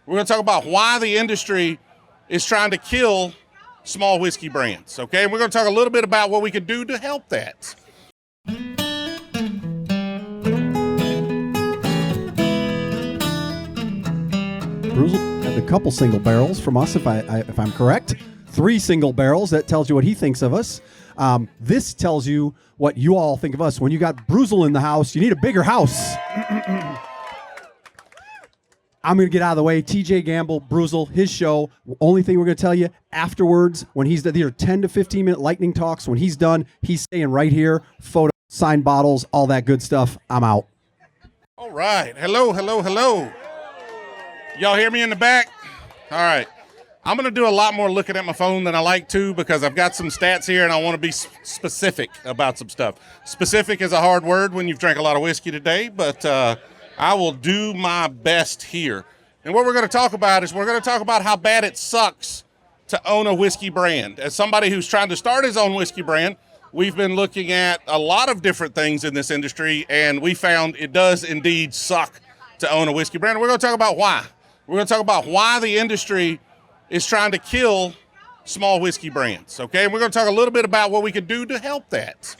We're going to talk about why the industry is trying to kill small whiskey brands, okay? And we're going to talk a little bit about what we could do to help that. Bruzel had a couple single barrels from us, if I'm correct. 3 single barrels. That tells you what he thinks of us. This tells you what you all think of us. When you got Bruzel in the house, you need a bigger house. I'm going to get out of the way. TJ Gamble, Bruzel, his show. Only thing we're going to tell you afterwards, when he's done, these are 10 to 15 minute lightning talks. When he's done, he's staying right here. Photo, signed bottles, all that good stuff. I'm out. All right. Hello, hello, hello. Y'all hear me in the back? All right. I'm going to do a lot more looking at my phone than I like to because I've got some stats here and I want to be specific about some stuff. Specific is a hard word when you've drank a lot of whiskey today, but I will do my best here. And what we're going to talk about is we're going to talk about how bad it sucks to own a whiskey brand. As somebody who's trying to start his own whiskey brand, we've been looking at a lot of different things in this industry, and we found it does indeed suck to own a whiskey brand. We're going to talk about why. We're going to talk about why the industry is trying to kill small whiskey brands, okay? And we're going to talk a little bit about what we could do to help that.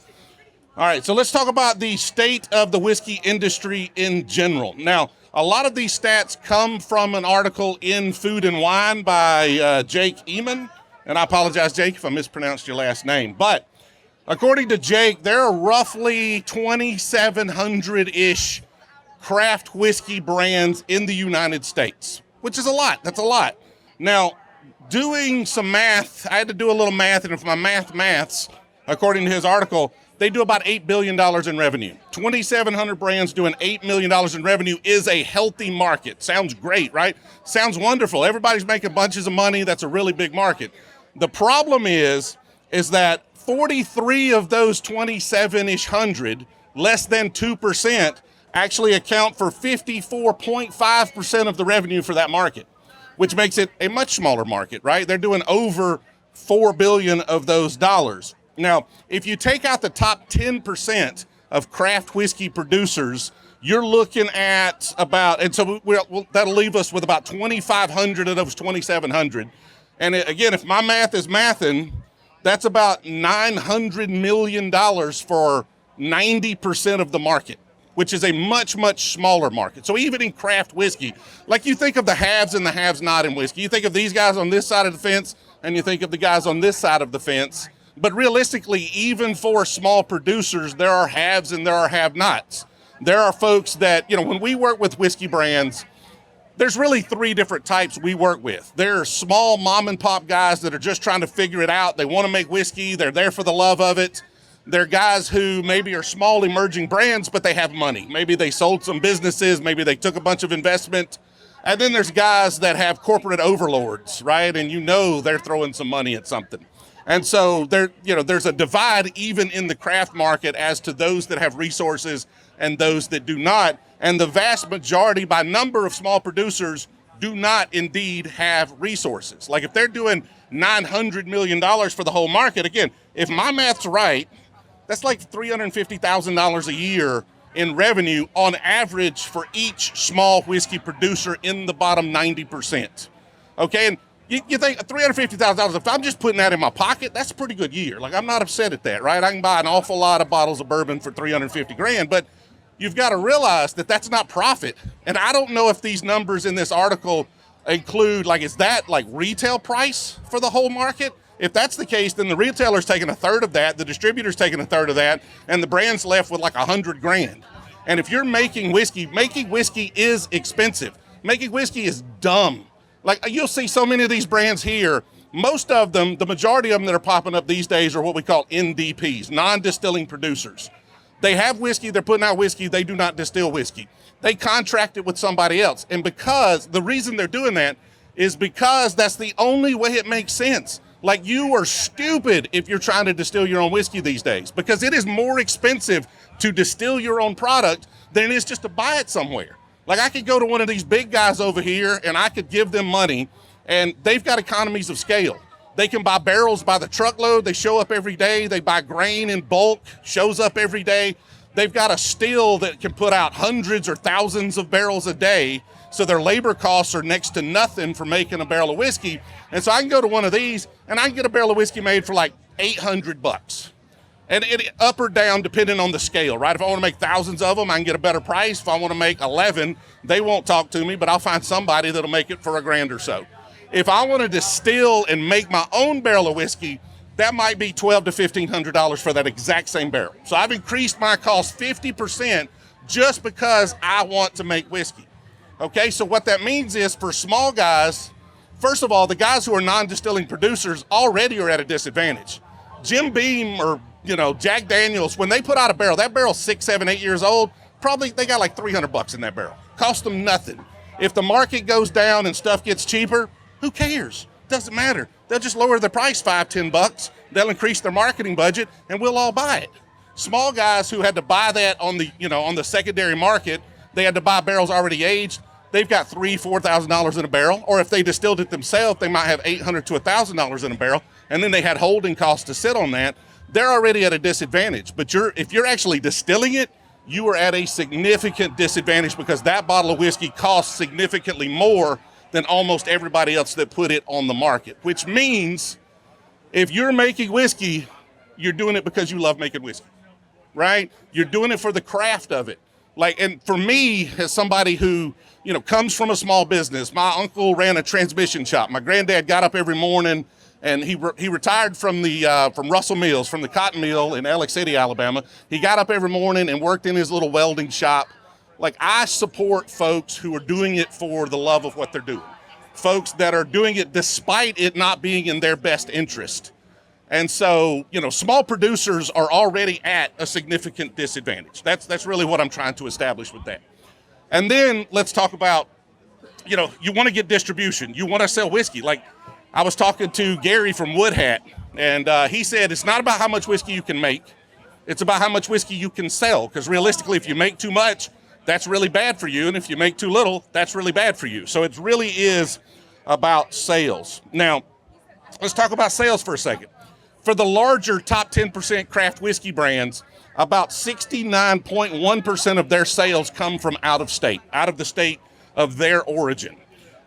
All right, so let's talk about the state of the whiskey industry in general. Now, a lot of these stats come from an article in Food and Wine by Jake Eman, and I apologize, Jake, if I mispronounced your last name. But according to Jake, there are roughly 2,700-ish craft whiskey brands in the United States, which is a lot. That's a lot. Now, doing some math, I had to do a little math, and if my maths, according to his article, they do about $8 billion in revenue. 2,700 brands doing $8 million in revenue is a healthy market. Sounds great, right? Sounds wonderful. Everybody's making bunches of money. That's a really big market. The problem is that 43 of those 27-ish hundred, less than 2%, actually account for 54.5% of the revenue for that market, which makes it a much smaller market, right? They're doing over $4 billion of those dollars. Now, if you take out the top 10% of craft whiskey producers, you're looking at about, and so that'll leave us with about 2,500 of those 2,700. And again, if my math is mathing, that's about $900 million for 90% of the market, which is a much, much smaller market. So even in craft whiskey, like you think of the haves and the haves not in whiskey. You think of these guys on this side of the fence, and you think of the guys on this side of the fence. But realistically, even for small producers, there are haves and there are have-nots. There are folks that, when we work with whiskey brands, there's really 3 different types we work with. There are small mom and pop guys that are just trying to figure it out. They want to make whiskey. They're there for the love of it. They're guys who maybe are small emerging brands, but they have money. Maybe they sold some businesses. Maybe they took a bunch of investment. And then there's guys that have corporate overlords, right? And they're throwing some money at something. And so there's a divide even in the craft market as to those that have resources and those that do not. And the vast majority by number of small producers do not indeed have resources. Like if they're doing $900 million for the whole market, again, if my math's right, that's like $350,000 a year in revenue on average for each small whiskey producer in the bottom 90%. Okay, and you think $350,000, if I'm just putting that in my pocket, that's a pretty good year. Like, I'm not upset at that, right? I can buy an awful lot of bottles of bourbon for $350,000, but you've got to realize that that's not profit. And I don't know if these numbers in this article include, is that retail price for the whole market? If that's the case, then the retailer's taking a third of that, the distributor's taking a third of that, and the brand's left with $100,000. And if you're making whiskey is expensive. Making whiskey is dumb. You'll see so many of these brands here. Most of them, the majority of them that are popping up these days are what we call NDPs, non-distilling producers. They have whiskey, they're putting out whiskey, they do not distill whiskey. They contract it with somebody else. And because the reason they're doing that is because that's the only way it makes sense. You are stupid if you're trying to distill your own whiskey these days, because it is more expensive to distill your own product than it is just to buy it somewhere. I could go to one of these big guys over here and I could give them money, and they've got economies of scale. They can buy barrels by the truckload. They show up every day. They buy grain in bulk, shows up every day. They've got a still that can put out hundreds or thousands of barrels a day. So their labor costs are next to nothing for making a barrel of whiskey. And so I can go to one of these and I can get a barrel of whiskey made for like $800. And it up or down depending on the scale, right? If I want to make thousands of them, I can get a better price. If I want to make 11, they won't talk to me, but I'll find somebody that'll make it for $1,000 or so. If I want to distill and make my own barrel of whiskey, that might be $1,200 to $1,500 for that exact same barrel. So I've increased my cost 50% just because I want to make whiskey. Okay, so what that means is for small guys, first of all, the guys who are non-distilling producers already are at a disadvantage. Jim Beam or Jack Daniels, when they put out a barrel, that barrel's 6, 7, 8 years old, probably they got like $300 in that barrel. Cost them nothing. If the market goes down and stuff gets cheaper, who cares? Doesn't matter. They'll just lower the price $5, $10. They'll increase their marketing budget and we'll all buy it. Small guys who had to buy that on the secondary market, they had to buy barrels already aged. They've got $3,000, $4,000 in a barrel, or if they distilled it themselves, they might have $800 to $1,000 in a barrel, and then they had holding costs to sit on that. They're already at a disadvantage. But if you're actually distilling it, you are at a significant disadvantage because that bottle of whiskey costs significantly more than almost everybody else that put it on the market, which means if you're making whiskey, you're doing it because you love making whiskey, right? You're doing it for the craft of it. And for me, as somebody who, comes from a small business, my uncle ran a transmission shop. My granddad got up every morning and he retired from Russell Mills, from the cotton mill in Alex City, Alabama. He got up every morning and worked in his little welding shop. I support folks who are doing it for the love of what they're doing. Folks that are doing it despite it not being in their best interest. And so, small producers are already at a significant disadvantage. That's really what I'm trying to establish with that. And then let's talk about, you want to get distribution. You want to sell whiskey. I was talking to Gary from Wood Hat, and he said it's not about how much whiskey you can make. It's about how much whiskey you can sell. Because realistically, if you make too much, that's really bad for you. And if you make too little, that's really bad for you. So it really is about sales. Now, let's talk about sales for a second. For the larger top 10% craft whiskey brands, about 69.1% of their sales come from out of the state of their origin.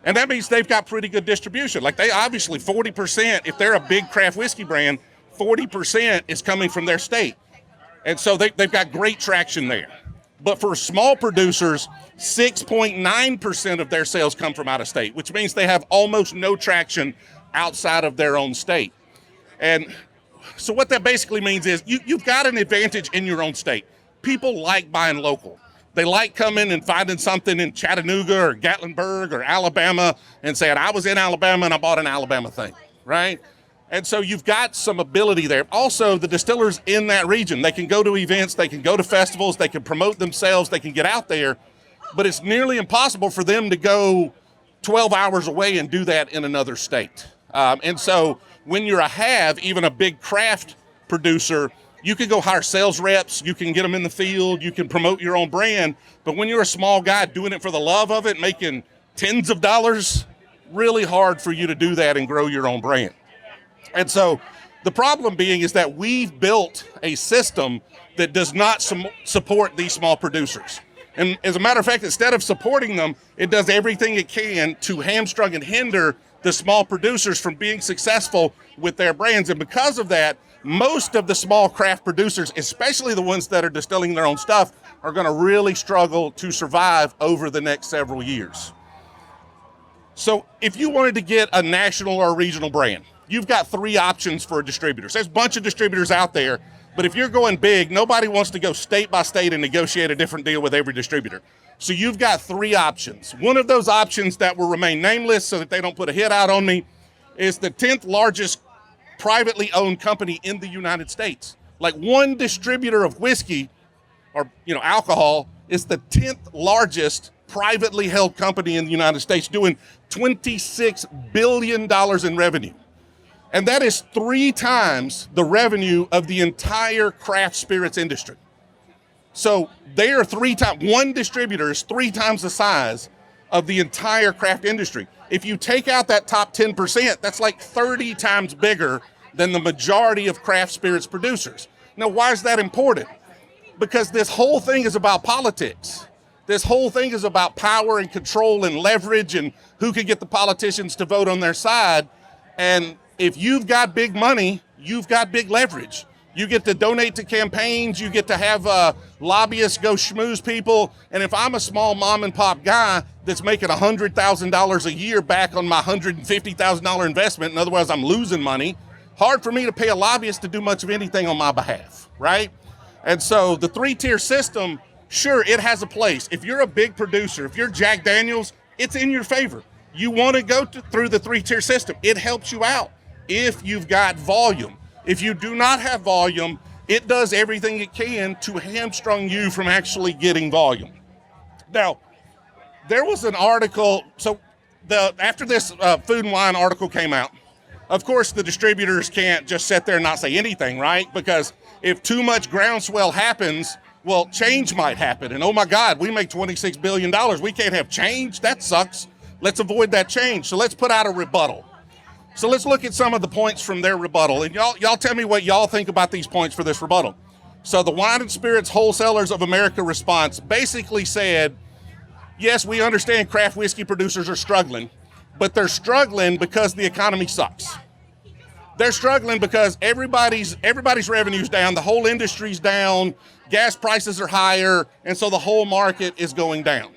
And that means they've got pretty good distribution. They obviously 40%, if they're a big craft whiskey brand, 40% is coming from their state. And so they've got great traction there. But for small producers, 6.9% of their sales come from out of state, which means they have almost no traction outside of their own state. And so what that basically means is you've got an advantage in your own state. People like buying local. They like coming and finding something in Chattanooga or Gatlinburg or Alabama and saying, I was in Alabama and I bought an Alabama thing, right? And so you've got some ability there. Also, the distillers in that region, they can go to events, they can go to festivals, they can promote themselves, they can get out there, but it's nearly impossible for them to go 12 hours away and do that in another state. And so when you're even a big craft producer, you can go hire sales reps, you can get them in the field, you can promote your own brand. But when you're a small guy doing it for the love of it, making tens of dollars, really hard for you to do that and grow your own brand. And so the problem being is that we've built a system that does not support these small producers. And as a matter of fact, instead of supporting them, it does everything it can to hamstring and hinder the small producers from being successful with their brands. And because of that, most of the small craft producers, especially the ones that are distilling their own stuff, are going to really struggle to survive over the next several years. So if you wanted to get a national or a regional brand, you've got 3 options for distributors. There's a bunch of distributors out there, but if you're going big, nobody wants to go state by state and negotiate a different deal with every distributor. So you've got 3 options. One of those options that will remain nameless so that they don't put a hit out on me is the 10th largest privately owned company in the United States. One distributor of whiskey or alcohol is the 10th largest privately held company in the United States, doing $26 billion in revenue. And that is 3 times the revenue of the entire craft spirits industry. So they are 3 times, one distributor is 3 times the size of the entire craft industry. If you take out that top 10%, that's 30 times bigger than the majority of craft spirits producers. Now, why is that important? Because this whole thing is about politics. This whole thing is about power and control and leverage and who can get the politicians to vote on their side. And if you've got big money, you've got big leverage. You get to donate to campaigns. You get to have lobbyists go schmooze people. And if I'm a small mom and pop guy that's making $100,000 a year back on my $150,000 investment, and otherwise I'm losing money, hard for me to pay a lobbyist to do much of anything on my behalf, right? And so the three-tier system, sure, it has a place. If you're a big producer, if you're Jack Daniels, it's in your favor. You want to go through the three-tier system. It helps you out if you've got volume. If you do not have volume, it does everything it can to hamstring you from actually getting volume. Now, there was an article, so after this Food and Wine article came out, of course the distributors can't just sit there and not say anything, right? Because if too much groundswell happens, well, change might happen. And oh my God, we make $26 billion. We can't have change. That sucks. Let's avoid that change. So let's put out a rebuttal. So let's look at some of the points from their rebuttal. And y'all tell me what y'all think about these points for this rebuttal. So the Wine and Spirits Wholesalers of America response basically said, yes, we understand craft whiskey producers are struggling, but they're struggling because the economy sucks. They're struggling because everybody's revenue's down, the whole industry's down, gas prices are higher, and so the whole market is going down.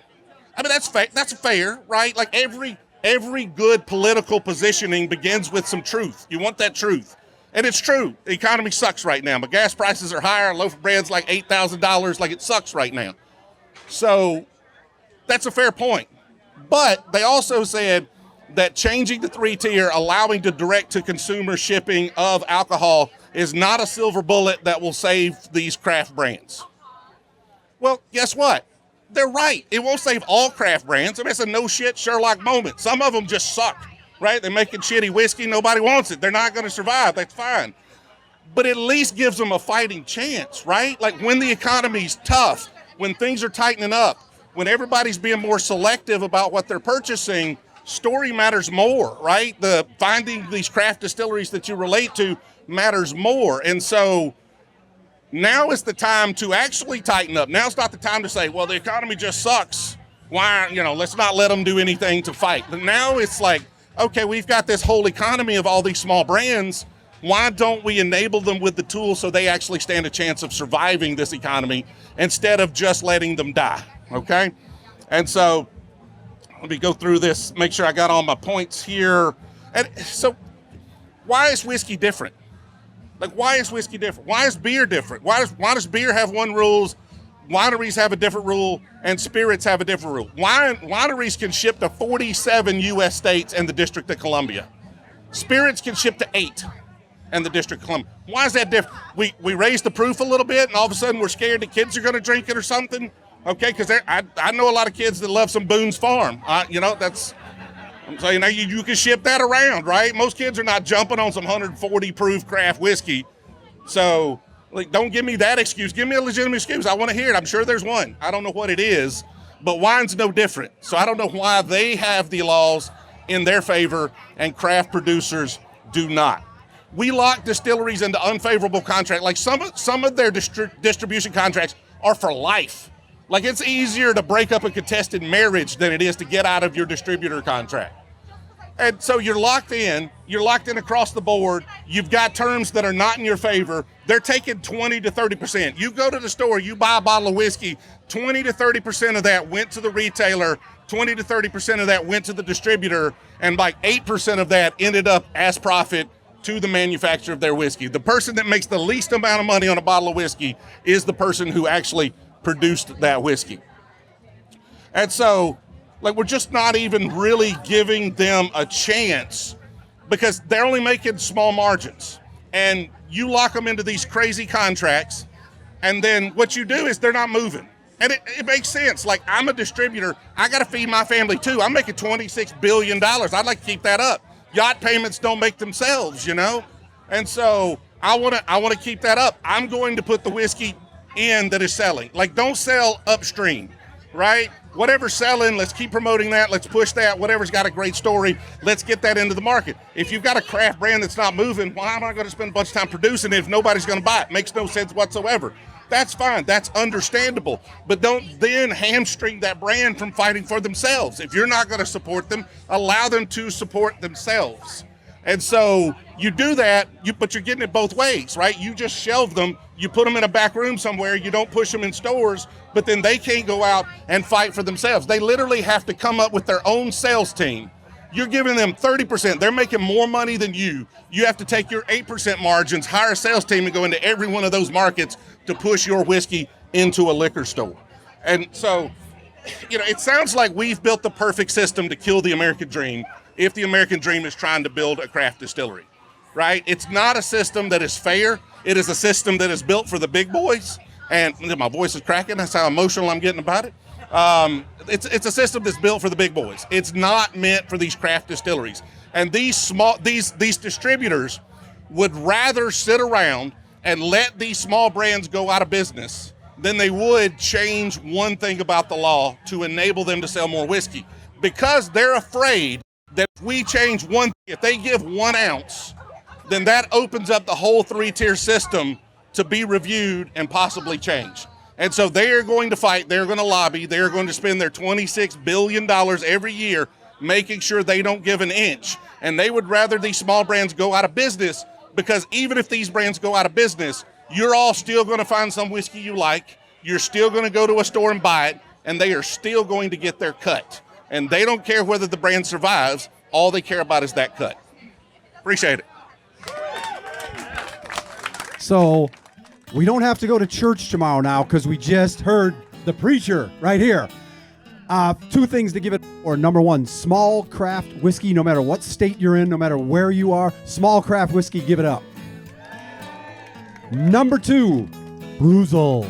I mean, that's fair, right? Like every good political positioning begins with some truth. You want that truth. And it's true. The economy sucks right now, but gas prices are higher. A loaf of bread's like $8,000. Like, it sucks right now. So that's a fair point. But they also said that changing the three-tier, allowing the direct-to-consumer shipping of alcohol is not a silver bullet that will save these craft brands. Well, guess what? They're right. It won't save all craft brands. I mean, it's a no-shit Sherlock moment. Some of them just suck, right? They're making shitty whiskey. Nobody wants it. They're not going to survive. That's fine. But at least gives them a fighting chance, right? Like when the economy's tough, when things are tightening up, when everybody's being more selective about what they're purchasing, story matters more, right? The finding these craft distilleries that you relate to matters more. And so now is the time to actually tighten up. Now's not the time to say, well, the economy just sucks. Why, let's not let them do anything to fight. But now it's like, okay, we've got this whole economy of all these small brands. Why don't we enable them with the tools so they actually stand a chance of surviving this economy instead of just letting them die, okay? And so let me go through this, make sure I got all my points here. And so why is whiskey different? Like, why is whiskey different? Why is beer different? Why does beer have one rules, wineries have a different rule, and spirits have a different rule? Wineries can ship to 47 U.S. states and the District of Columbia. Spirits can ship to 8 and the District of Columbia. Why is that different? We raised the proof a little bit, and all of a sudden we're scared the kids are going to drink it or something? Okay, because I know a lot of kids that love some Boone's Farm. So you can ship that around, right? Most kids are not jumping on some 140 proof craft whiskey. So, like, don't give me that excuse. Give me a legitimate excuse. I want to hear it. I'm sure there's one. I don't know what it is, but wine's no different. So I don't know why they have the laws in their favor and craft producers do not. We lock distilleries into unfavorable contract. Like some of their distribution contracts are for life. Like, it's easier to break up a contested marriage than it is to get out of your distributor contract. And so you're locked in across the board. You've got terms that are not in your favor. They're taking 20 to 30%. You go to the store, you buy a bottle of whiskey, 20 to 30% of that went to the retailer, 20 to 30% of that went to the distributor, and like 8% of that ended up as profit to the manufacturer of their whiskey. The person that makes the least amount of money on a bottle of whiskey is the person who actually produced that whiskey. And so, like, we're just not even really giving them a chance because they're only making small margins. And you lock them into these crazy contracts, and then what you do is they're not moving. And it makes sense. Like, I'm a distributor. I got to feed my family too. I'm making $26 billion. I'd like to keep that up. Yacht payments don't make themselves, And so I want to keep that up. I'm going to put the whiskey in that is selling. Like, don't sell upstream, right? Whatever's selling, let's keep promoting that. Let's push that. Whatever's got a great story, let's get that into the market. If you've got a craft brand that's not moving, why am I going to spend a bunch of time producing it if nobody's going to buy it? Makes no sense whatsoever. That's fine. That's understandable. But don't then hamstring that brand from fighting for themselves. If you're not going to support them, allow them to support themselves. And so you do that, but you're getting it both ways, right? You just shelve them, you put them in a back room somewhere, you don't push them in stores, but then they can't go out and fight for themselves. They literally have to come up with their own sales team. You're giving them 30%. They're making more money than you. You have to take your 8% margins, hire a sales team, and go into every one of those markets to push your whiskey into a liquor store. And so, it sounds like we've built the perfect system to kill the American dream if the American dream is trying to build a craft distillery, right? It's not a system that is fair. It is a system that is built for the big boys. And my voice is cracking. That's how emotional I'm getting about it. It's a system that's built for the big boys. It's not meant for these craft distilleries. And these distributors would rather sit around and let these small brands go out of business than they would change one thing about the law to enable them to sell more whiskey, because they're afraid that if we change if they give 1 ounce, then that opens up the whole 3-tier system to be reviewed and possibly changed. And so they are going to fight, they're going to lobby, they're going to spend their $26 billion every year making sure they don't give an inch. And they would rather these small brands go out of business, because even if these brands go out of business, you're all still going to find some whiskey you like, you're still going to go to a store and buy it, and they are still going to get their cut. And they don't care whether the brand survives, all they care about is that cut. Appreciate it. So we don't have to go to church tomorrow now, because we just heard the preacher right here. 2 things to give it. Or number 1, small craft whiskey, no matter what state you're in, no matter where you are, small craft whiskey, give it up. Number 2, Bruzel.